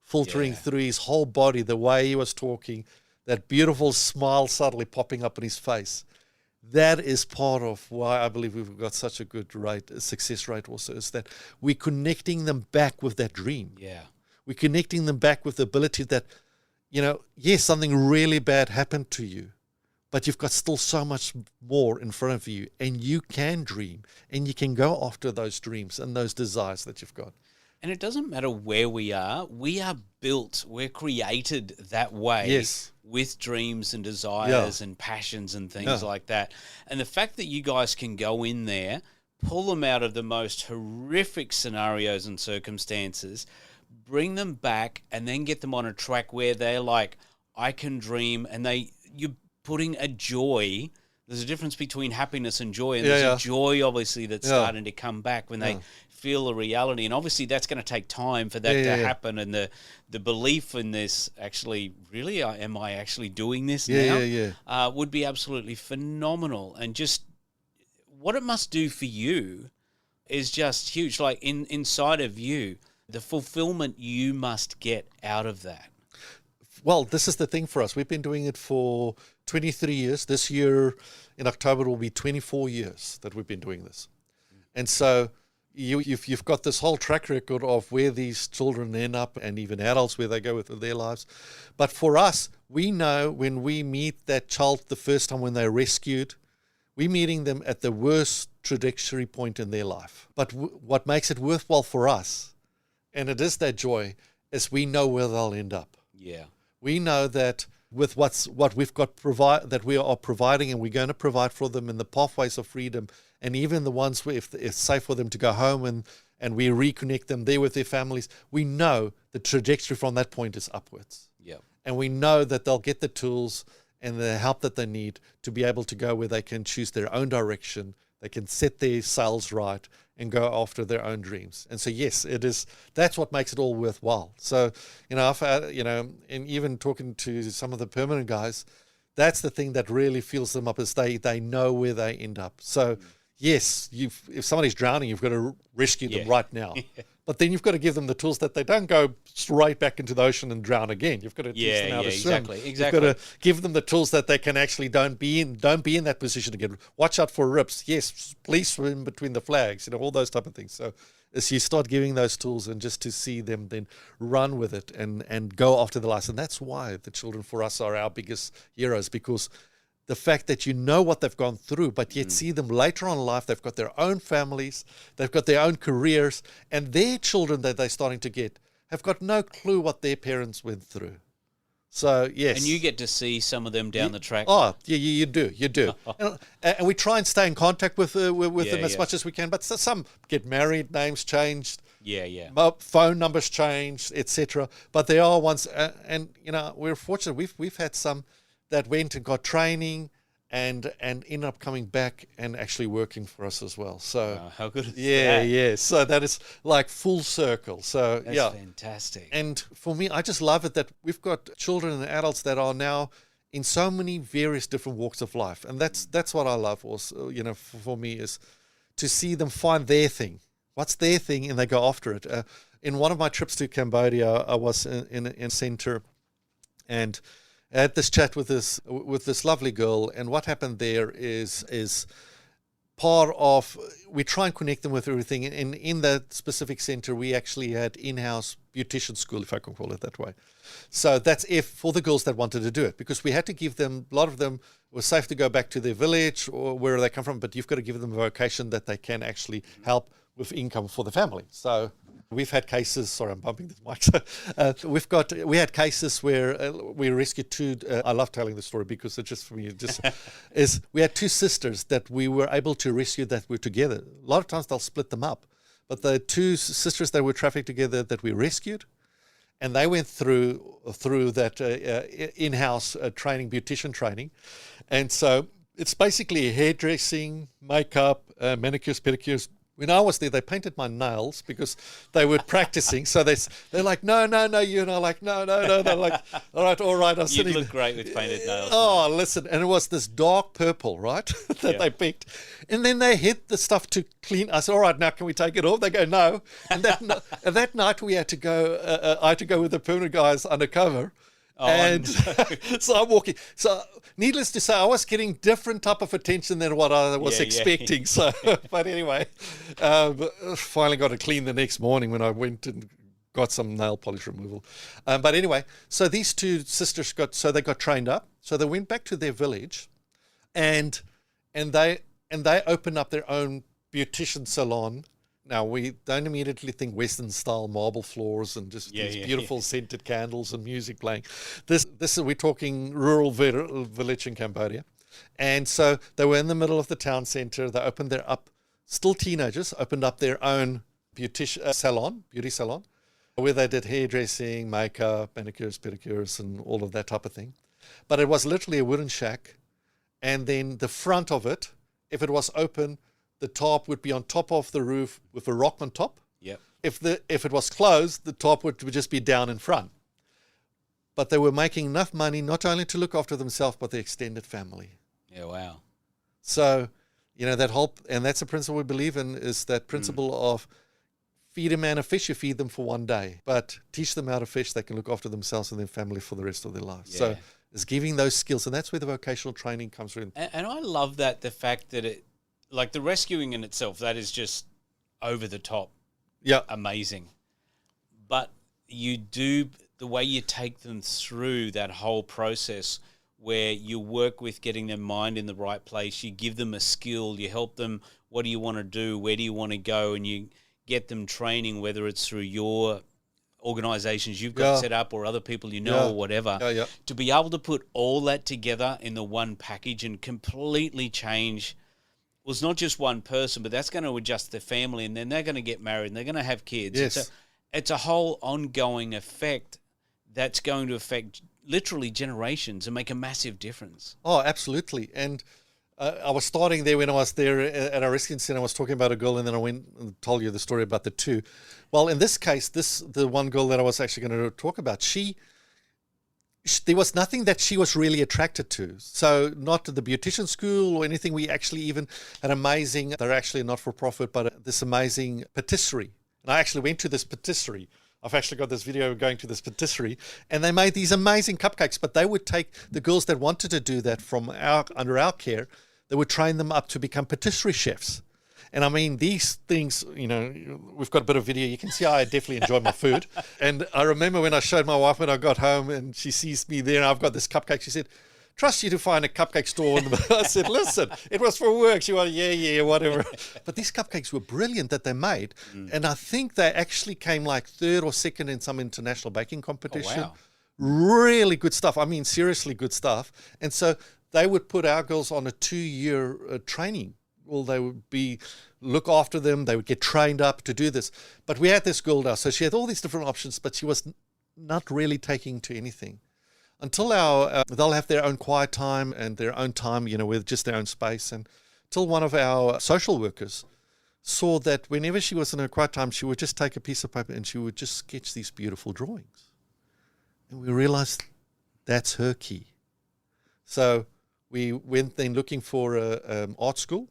filtering through his whole body, the way he was talking, that beautiful smile suddenly popping up on his face. That is part of why I believe we've got such a good success rate also, is that we're connecting them back with that dream. Yeah. We're connecting them back with the ability that, you know, yes, something really bad happened to you, but you've got still so much more in front of you, and you can dream, and you can go after those dreams and those desires that you've got. And it doesn't matter where we are built, we're created that way. Yes. With dreams and desires and passions and things like that. And the fact that you guys can go in there, pull them out of the most horrific scenarios and circumstances, bring them back, and then get them on a track where they're like, I can dream, and you're putting a joy. There's a difference between happiness and joy, and there's a joy, obviously, that's starting to come back when they feel the reality. And obviously that's going to take time for that to happen, and the belief in this, actually, really, am I actually doing this now? Would be absolutely phenomenal. And just what it must do for you is just huge. Like inside of you, the fulfillment you must get out of that. Well, this is the thing for us. We've been doing it for 23 years. This year, in October, it will be 24 years that we've been doing this. And so you've got this whole track record of where these children end up, and even adults, where they go with their lives. But for us, we know when we meet that child the first time when they're rescued, we're meeting them at the worst trajectory point in their life. But what makes it worthwhile for us, and it is that joy, is we know where they'll end up. Yeah. We know that with what we've got that we are providing, and we're going to provide for them in the pathways of freedom, and even the ones where if it's safe for them to go home and we reconnect them there with their families, we know the trajectory from that point is upwards. Yeah. And we know that they'll get the tools and the help that they need to be able to go where they can choose their own direction. They can set their sails right and go after their own dreams. And so, yes, it is. That's what makes it all worthwhile. So, and even talking to some of the permanent guys, that's the thing that really fills them up, is they know where they end up. So, yes, if somebody's drowning, you've got to rescue them right now. But then you've got to give them the tools that they don't go straight back into the ocean and drown again. You've got to teach them how to swim. Exactly. You've got to give them the tools that they can actually don't be in that position again. Watch out for rips. Yes, please swim between the flags. All those type of things. So as you start giving those tools, and just to see them then run with it and go after the life. And that's why the children for us are our biggest heroes, because the fact that you know what they've gone through, but yet see them later on in life, they've got their own families, they've got their own careers, and their children that they're starting to get have got no clue what their parents went through. So, yes. And you get to see some of them down the track. Oh, yeah, you do. And we try and stay in contact with them as much as we can, but some get married, names changed. Yeah. Phone numbers changed, etc. But there are ones, and we're fortunate. We've had some that went and got training and ended up coming back and actually working for us as well. So how good is that? Yeah. So that is like full circle. So that's fantastic. And for me, I just love it that we've got children and adults that are now in so many various different walks of life, and that's what I love. Also, for me, is to see them find their thing. What's their thing, and they go after it. In one of my trips to Cambodia, I was in a center, and I had this chat with this lovely girl, and what happened there is part of, we try and connect them with everything. And in that specific center, we actually had in-house beautician school, if I can call it that way. So that's for the girls that wanted to do it, because we had to give them, a lot of them were safe to go back to their village or where they come from, but you've got to give them a vocation that they can actually help with income for the family. So we've had cases. Sorry, I'm bumping this mic. We had cases where we rescued two. I love telling the story because it just, for me, is we had two sisters that we were able to rescue that were together. A lot of times they'll split them up, but the two sisters that were trafficked together that we rescued, and they went through that in-house beautician training, and so it's basically hairdressing, makeup, manicures, pedicures. When I was there, they painted my nails because they were practicing. So they're like, no, you, and I'm like, no. They're like, all right. I'm sitting. You look great with painted nails. Oh, listen, and it was this dark purple, right, that they picked, and then they hit the stuff to clean. I said, all right, now can we take it off? They go, no. And that night we had to go. I had to go with the permanent guys undercover. So I'm walking. So needless to say, I was getting different type of attention than what I was expecting. Yeah. So, but anyway, finally got it clean the next morning when I went and got some nail polish removal. But anyway, so these two sisters got trained up. So they went back to their village, and they opened up their own beautician salon. Now, we don't immediately think Western style marble floors and just these beautiful scented candles and music playing. This is, we're talking rural village in Cambodia. And so they were in the middle of the town center. They opened still teenagers, opened up their own beauty salon, where they did hairdressing, makeup, manicures, pedicures, and all of that type of thing. But it was literally a wooden shack. And then the front of it, if it was open, the top would be on top of the roof with a rock on top. Yep. If it was closed, the top would just be down in front. But they were making enough money not only to look after themselves, but their extended family. Yeah, wow. So, that whole, and that's a principle we believe in, is that principle of feed a man a fish, you feed them for one day, but teach them how to fish, they can look after themselves and their family for the rest of their lives. Yeah. So it's giving those skills, and that's where the vocational training comes in. And I love that, the fact that like the rescuing in itself, that is just over the top. Yeah. Amazing. But the way you take them through that whole process where you work with getting their mind in the right place, you give them a skill, you help them, what do you want to do, where do you want to go, and you get them training, whether it's through your organizations you've got set up or other people or whatever, to be able to put all that together in the one package and completely change. Well, it's not just one person, but that's going to adjust their family, and then they're going to get married, and they're going to have kids. Yes. It's a whole ongoing effect that's going to affect literally generations and make a massive difference. Oh, absolutely. And I was starting there when I was there at a rescue center. I was talking about a girl, and then I went and told you the story about the two. Well, in this case, the one girl that I was actually going to talk about, there was nothing that she was really attracted to. So not the beautician school or anything. We actually even had they're actually not for profit, but this amazing patisserie. And I actually went to this patisserie. I've actually got this video going to this patisserie, and they made these amazing cupcakes, but they would take the girls that wanted to do that under our care, they would train them up to become patisserie chefs. And I mean, these things, we've got a bit of video. You can see I definitely enjoy my food. And I remember when I showed my wife when I got home and she sees me there and I've got this cupcake, she said, trust you to find a cupcake store. I said, listen, it was for work. She went, yeah, whatever. But these cupcakes were brilliant that they made. And I think they actually came like third or second in some international baking competition. Oh, wow. Really good stuff. I mean, seriously good stuff. And so they would put our girls on a 2-year training. Well, they would look after them. They would get trained up to do this. But we had this girl now. So she had all these different options, but she was not really taking to anything. Until they'll have their own quiet time and their own time, with just their own space. And till one of our social workers saw that whenever she was in her quiet time, she would just take a piece of paper and she would just sketch these beautiful drawings. And we realized that's her key. So we went then looking for an art school.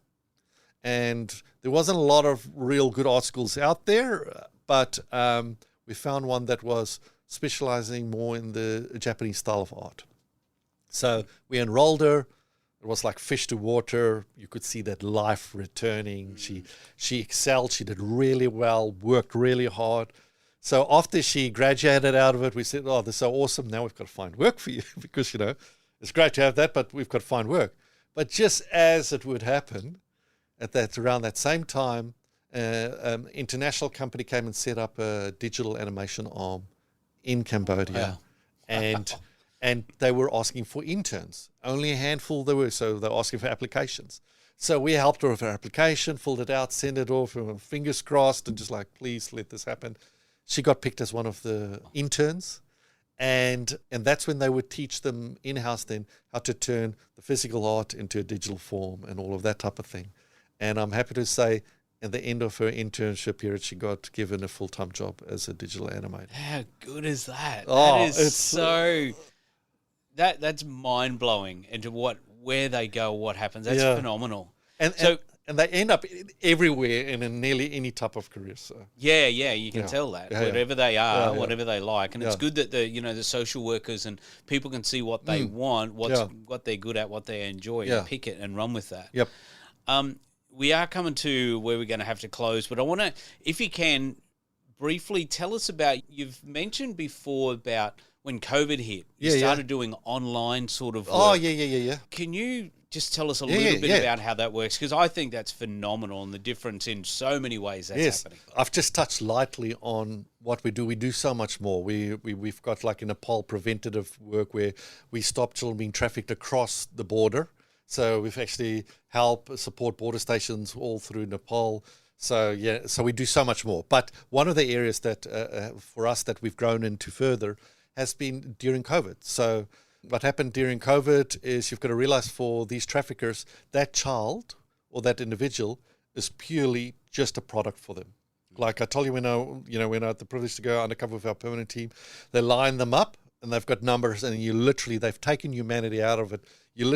And there wasn't a lot of real good art schools out there, but we found one that was specializing more in the Japanese style of art. So we enrolled her. It was like fish to water. You could see that life returning. She excelled. She did really well, worked really hard. So after she graduated out of it, we said, oh, this is so awesome. Now we've got to find work for you because, it's great to have that, but we've got to find work. But just as it would happen, around that same time, international company came and set up a digital animation arm in Cambodia. Wow. And they were asking for interns. Only a handful there were, so they were asking for applications. So we helped her with her application, filled it out, sent it off, fingers crossed, and just like, please let this happen. She got picked as one of the interns. And that's when they would teach them in-house then how to turn the physical art into a digital form and all of that type of thing. And I'm happy to say at the end of her internship period, she got given a full-time job as a digital animator. How good is that? Oh, that is so... That's mind-blowing into where they go, what happens. That's phenomenal. And they end up everywhere in nearly any type of career. So you can tell that whatever they are, whatever they like, and it's good that the social workers and people can see what they want, what they're good at, what they enjoy, and pick it and run with that. Yep. We are coming to where we're going to have to close, but I want to, if you can, briefly tell us about. You've mentioned before about when COVID hit, you started doing online sort of work. Oh yeah. Can you just tell us a little bit about how that works? Because I think that's phenomenal and the difference in so many ways that's happening. I've just touched lightly on what we do. We do so much more. We've got like in Nepal preventative work where we stop children being trafficked across the border. So we've actually helped support border stations all through Nepal. So we do so much more. But one of the areas that for us that we've grown into further has been during COVID. So what happened during COVID is you've got to realize for these traffickers, that child or that individual is purely just a product for them. Like I told you when I had the privilege to go undercover with our permanent team, they line them up and they've got numbers and they've taken humanity out of it. You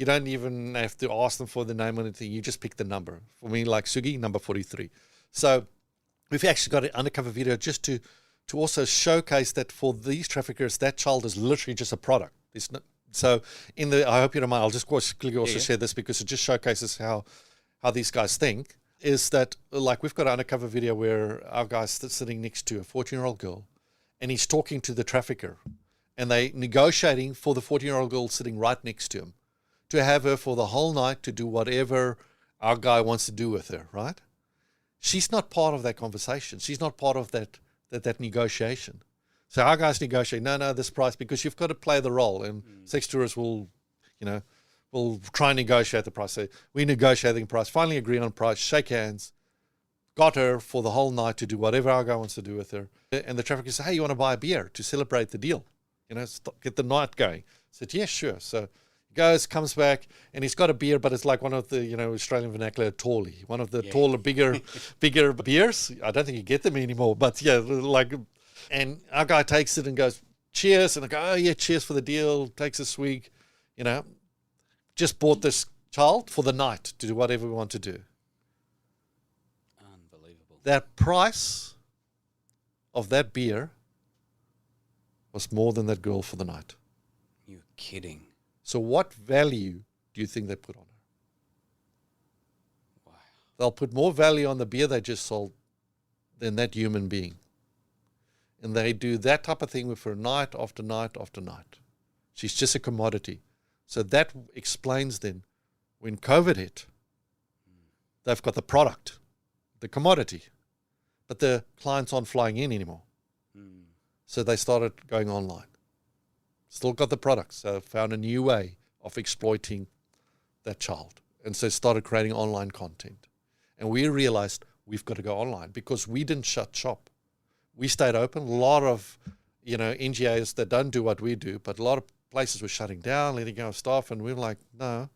don't even have to ask them for the name or anything. You just pick the number. For me, like Sugi, number 43. So we've actually got an undercover video just to also showcase that for these traffickers, that child is literally just a product. I hope you don't mind, I'll just quickly also share this because it just showcases how these guys think, is that like we've got an undercover video where our guy's sitting next to a 14-year-old girl and he's talking to the trafficker and they negotiating for the 14-year-old girl sitting right next to him to have her for the whole night to do whatever our guy wants to do with her, right? She's not part of that conversation. She's not part of that negotiation. So our guys negotiate, no, this price, because you've got to play the role, and sex tourists will try and negotiate the price. So we negotiating price, finally agree on price, shake hands, got her for the whole night to do whatever our guy wants to do with her. And the trafficker said, hey, you want to buy a beer to celebrate the deal? Get the night going. I said, yes, sure. So Goes, comes back, and he's got a beer, but it's like one of the, Australian vernacular, tawley, one of the taller, bigger beers. I don't think you get them anymore, but yeah, like, and our guy takes it and goes, cheers, and I go, oh yeah, cheers for the deal, takes a swig, just bought this child for the night to do whatever we want to do. Unbelievable. That price of that beer was more than that girl for the night. You're kidding. So what value do you think they put on her? Wow. They'll put more value on the beer they just sold than that human being. And they do that type of thing with her night after night after night. She's just a commodity. So that explains then when COVID hit, they've got the product, the commodity, but the clients aren't flying in anymore. So they started going online. Still got the product, so found a new way of exploiting that child. And so started creating online content. And we realized we've got to go online because we didn't shut shop. We stayed open. A lot of, NGOs that don't do what we do, but a lot of places were shutting down, letting go of staff, and we were like, no.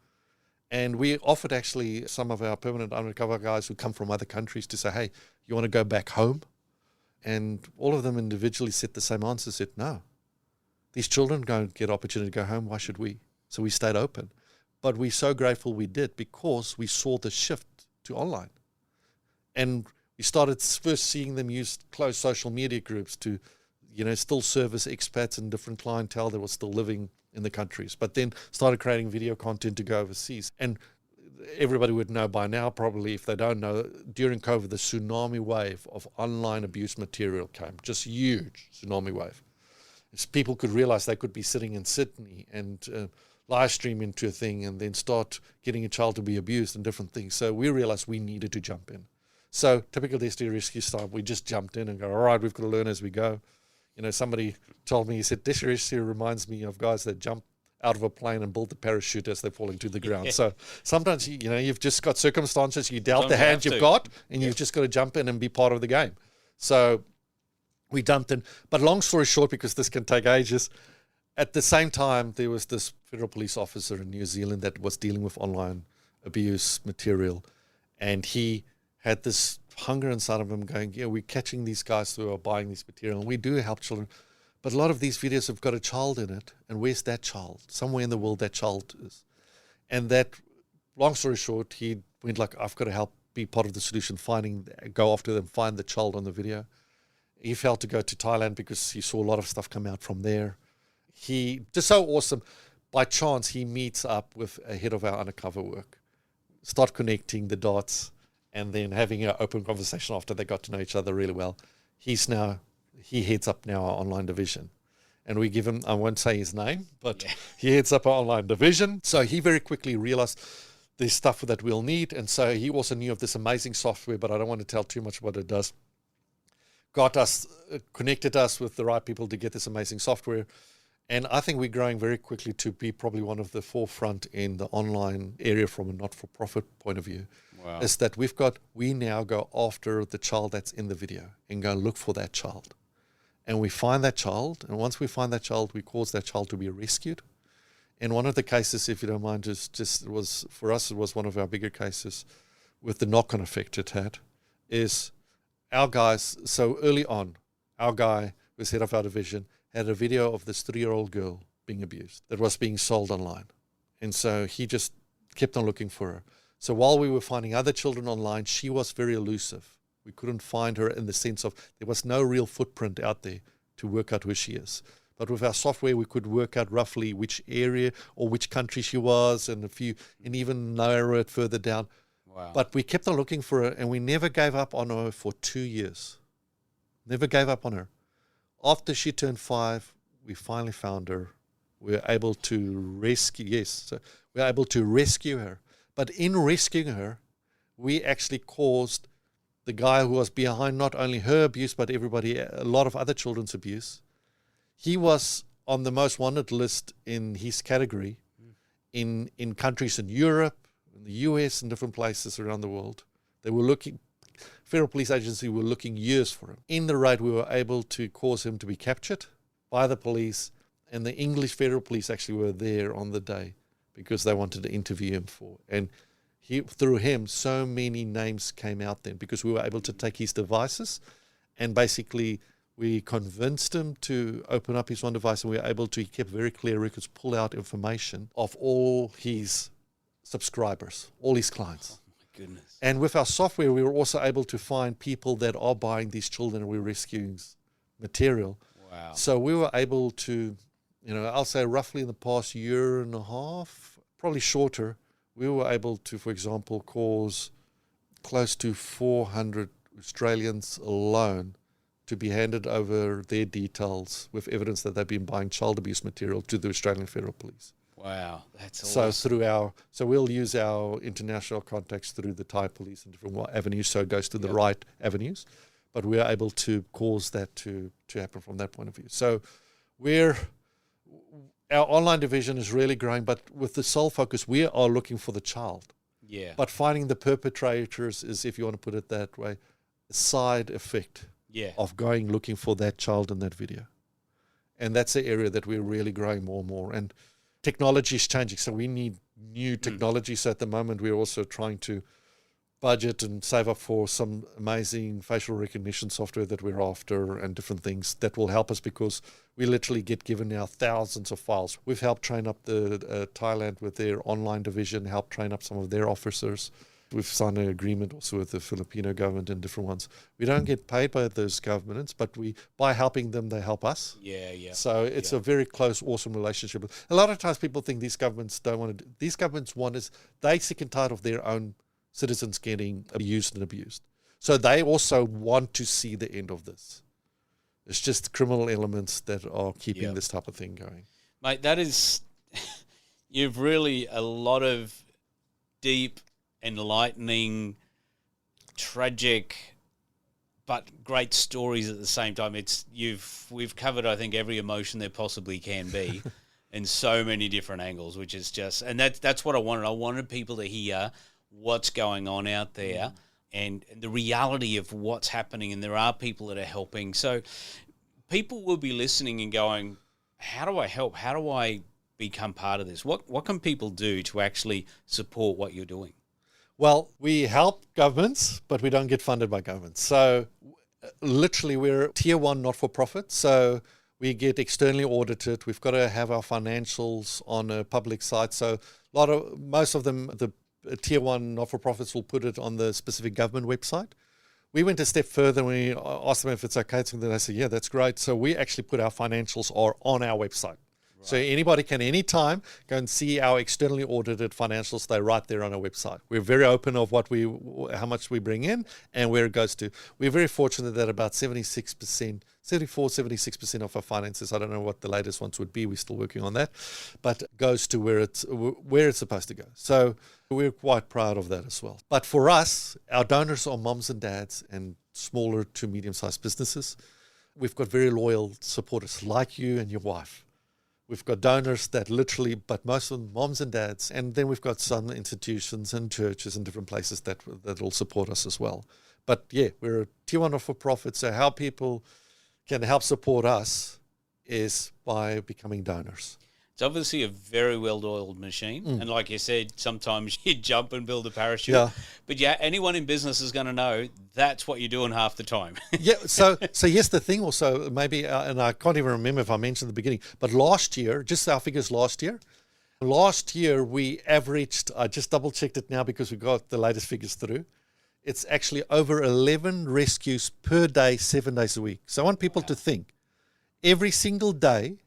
And we offered actually some of our permanent undercover guys who come from other countries to say, hey, you want to go back home? And all of them individually said the same answer, said, no. These children don't get opportunity to go home. Why should we? So we stayed open. But we're so grateful we did because we saw the shift to online. And we started first seeing them use closed social media groups to, still service expats and different clientele that was still living in the countries. But then started creating video content to go overseas. And everybody would know by now, probably, if they don't know, during COVID, the tsunami wave of online abuse material came. Just huge tsunami wave. People could realize they could be sitting in Sydney and live stream into a thing and then start getting a child to be abused and different things. So we realized we needed to jump in. So typical Destiny Rescue style, we just jumped in and go, all right, we've got to learn as we go. Somebody told me, he said, Destiny Rescue reminds me of guys that jump out of a plane and build the parachute as they're falling to the ground. So sometimes, you've just got circumstances, you dealt the hand you've got, and you've just got to jump in and be part of the game. So we dumped in. But long story short, because this can take ages, at the same time, there was this federal police officer in New Zealand that was dealing with online abuse material. And he had this hunger inside of him going, we're catching these guys who are buying this material. And we do help children. But a lot of these videos have got a child in it. And where's that child? Somewhere in the world that child is. And that, long story short, he went like, I've got to help be part of the solution, go after them, find the child on the video. He felt to go to Thailand because he saw a lot of stuff come out from there. He, just so awesome, by chance, he meets up with a head of our undercover work, start connecting the dots, and then having an open conversation after they got to know each other really well. He heads up now our online division. And we give him, I won't say his name, but he heads up our online division. So he very quickly realized there's stuff that we'll need. And so he also knew of this amazing software, but I don't want to tell too much what it does. Connected us with the right people to get this amazing software. And I think we're growing very quickly to be probably one of the forefront in the online area from a not-for-profit point of view. Wow. Is that we now go after the child that's in the video and go look for that child. And we find that child. And once we find that child, we cause that child to be rescued. And one of the cases, if you don't mind, for us, it was one of our bigger cases with the knock-on effect it had, is our guys, so early on, our guy was head of our division, had a video of this 3-year-old girl being abused that was being sold online. And so he just kept on looking for her. So while we were finding other children online, she was very elusive. We couldn't find her in the sense of there was no real footprint out there to work out where she is. But with our software, we could work out roughly which area or which country she was and even narrow it further down. Wow. But we kept on looking for her, and we never gave up on her for 2 years. Never gave up on her. After she turned 5, we finally found her. We were able to rescue her. But in rescuing her, we actually caused the guy who was behind not only her abuse, but a lot of other children's abuse. He was on the most wanted list in his category in countries in Europe, in the US, and different places around the world. They were looking, federal police agency were looking years for him. In the raid, we were able to cause him to be captured by the police, and the English federal police actually were there on the day because they wanted to interview him for. And through him, so many names came out then because we were able to take his devices and basically we convinced him to open up his one device, and we were able to, he kept very clear records, pull out information of all his subscribers, all his clients. Oh my goodness. And with our software, we were also able to find people that are buying these children and we're rescuing material. Wow. So we were able to, I'll say roughly in the past year and a half, probably shorter, we were able to, for example, cause close to 400 Australians alone to be handed over their details with evidence that they've been buying child abuse material to the Australian Federal Police. Wow, that's awesome. So we'll use our international contacts through the Thai police and different avenues, so it goes to the right avenues. But we are able to cause that to happen from that point of view. So our online division is really growing, but with the sole focus, we are looking for the child. Yeah. But finding the perpetrators is, if you want to put it that way, a side effect of going looking for that child in that video. And that's the area that we're really growing more and more. And technology is changing, so we need new technology. So at the moment, we're also trying to budget and save up for some amazing facial recognition software that we're after and different things that will help us, because we literally get given now thousands of files. We've helped train up the Thailand with their online division, helped train up some of their officers. We've signed an agreement also with the Filipino government and different ones. We don't get paid by those governments, but by helping them, they help us. Yeah. So it's a very close, awesome relationship. A lot of times people think these governments don't want to do. These governments want is they sick and tired of their own citizens getting abused. So they also want to see the end of this. It's just criminal elements that are keeping this type of thing going. Mate, that is, you've really a lot of deep, enlightening, tragic, but great stories at the same time. We've covered, I think, every emotion there possibly can be in so many different angles, which is just, and that's what I wanted. I wanted people to hear what's going on out there and the reality of what's happening, and there are people that are helping. So people will be listening and going, how do I help? How do I become part of this? What can people do to actually support what you're doing? Well, we help governments, but we don't get funded by governments. So literally we're tier 1 not-for-profit. So we get externally audited. We've got to have our financials on a public site. So most of them, the tier 1 not-for-profits will put it on the specific government website. We went a step further and we asked them if it's okay. So they said, yeah, that's great. So we actually put our financials on our website. Right. So anybody can anytime go and see our externally audited financials. They're right there on our website. We're very open of how much we bring in and where it goes to. We're very fortunate that about 76% of our finances, I don't know what the latest ones would be, we're still working on that, but goes to where it's supposed to go. So we're quite proud of that as well. But for us, our donors are moms and dads and smaller to medium-sized businesses. We've got very loyal supporters like you and your wife. We've got donors that literally, but most of them moms and dads, and then we've got some institutions and churches and different places that will support us as well. But yeah, we're a tier 1 not-for-profit, so how people can help support us is by becoming donors. It's obviously a very well-oiled machine. And like you said, sometimes you jump and build a parachute. Yeah. But yeah, anyone in business is going to know that's what you're doing half the time. Yeah. So yes, the thing also, maybe, and I can't even remember if I mentioned at the beginning, but last year, just our figures last year, we averaged, I just double-checked it now because we got the latest figures through, it's actually over 11 rescues per day, 7 days a week. So I want people to think, every single day,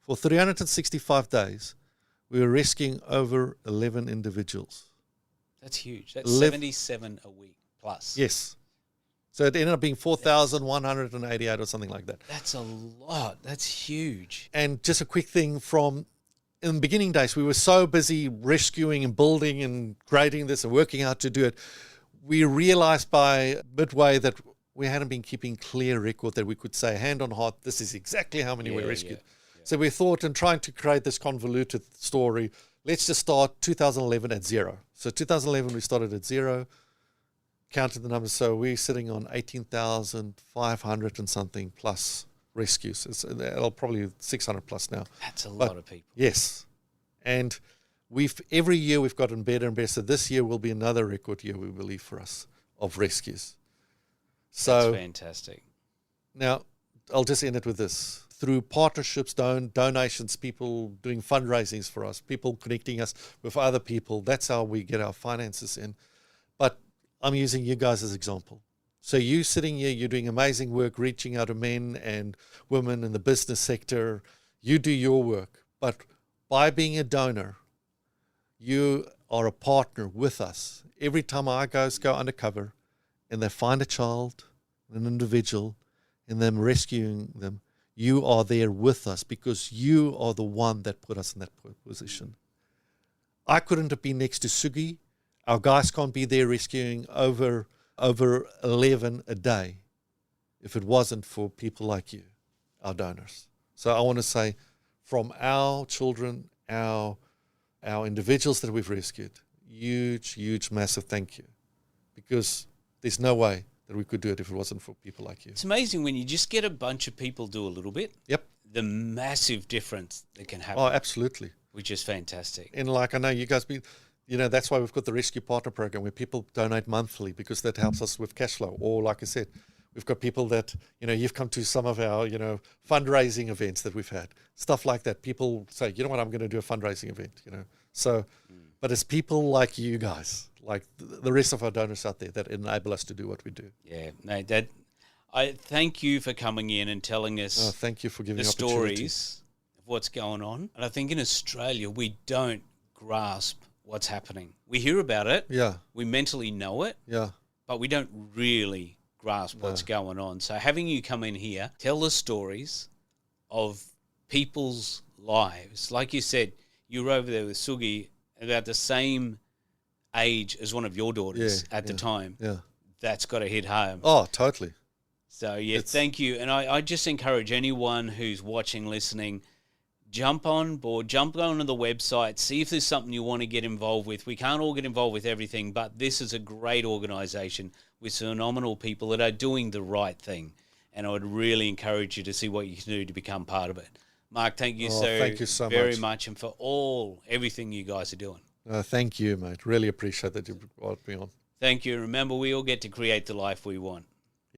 for 365 days, we were rescuing over 11 individuals. That's huge. That's 77 a week plus. Yes. So it ended up being 4,188 or something like that. That's a lot. That's huge. And just a quick thing from in the beginning days, we were so busy rescuing and building and grading this and working out to do it. We realized by midway that we hadn't been keeping clear record that we could say, hand on heart, this is exactly how many we rescued. Yeah. So we thought, in trying to create this convoluted story, let's just start 2011 at 0. So 2011, we started at 0, counted the numbers. So we're sitting on 18,500 and something plus rescues. It'll probably 600 plus now. That's a lot of people. Yes. And every year we've gotten better and better. So this year will be another record year, we believe, for us of rescues. So That's fantastic. now I'll just end it with this. Through partnerships, donations, people doing fundraisings for us, people connecting us with other people, that's how we get our finances in. But I'm using you guys as an example. So you sitting here, you're doing amazing work, reaching out to men and women in the business sector. You do your work. But by being a donor, you are a partner with us. Every time our guys go undercover and they find a child, an individual, and them rescuing them, you are there with us because you are the one that put us in that position. I couldn't have been next to Sugi. Our guys can't be there rescuing over 11 a day if it wasn't for people like you, our donors. So I want to say, from our children, our individuals that we've rescued, huge, massive thank you, because there's no way that we could do it if it wasn't for people like you. It's amazing when you just get a bunch of people do a little bit. Yep. The massive difference that can happen. Oh, absolutely. Which is fantastic. And like I know you guys that's why we've got the Rescue Partner Program where people donate monthly because that helps us with cash flow. Or like I said, we've got people that, you've come to some of our, fundraising events that we've had. Stuff like that. People say, you know what, I'm going to do a fundraising event, So, but it's people like you guys, like the rest of our donors out there that enable us to do what we do. Yeah, no, I thank you for coming in and telling us thank you for giving the opportunity. stories of what's going on. And I think in Australia, we don't grasp what's happening. We hear about it. Yeah. We mentally know it. Yeah. But we don't really grasp what's going on. So having you come in here, tell the stories of people's lives. Like you said, you were over there with Sugi about the same age as one of your daughters at the time. Yeah. That's got to hit home. Oh, totally. So, thank you. And I just encourage anyone who's watching, listening, jump on board, jump onto the website, see if there's something you want to get involved with. We can't all get involved with everything, but this is a great organisation with phenomenal people that are doing the right thing. And I would really encourage you to see what you can do to become part of it. Mark, thank you so very much and for everything you guys are doing. Thank you, mate. Really appreciate that you brought me on. Thank you. Remember, we all get to create the life we want.